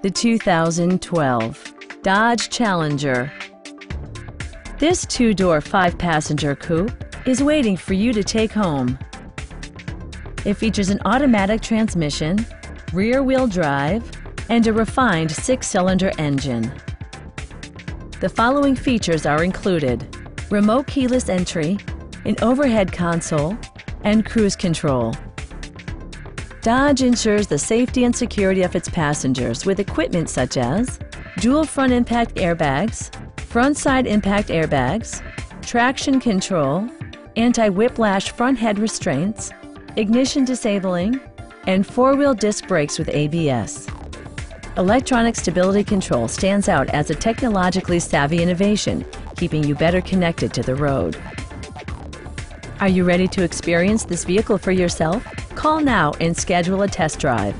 The 2012 Dodge Challenger. This two-door, five-passenger coupe is waiting for you to take home. It features an automatic transmission, rear-wheel drive, and a refined six-cylinder engine. The following features are included: remote keyless entry, an overhead console, and cruise control. Dodge ensures the safety and security of its passengers with equipment such as dual front impact airbags, front side impact airbags, traction control, anti-whiplash front head restraints, ignition disabling, and four-wheel disc brakes with ABS. Electronic stability control stands out as a technologically savvy innovation, keeping you better connected to the road. Are you ready to experience this vehicle for yourself? Call now and schedule a test drive.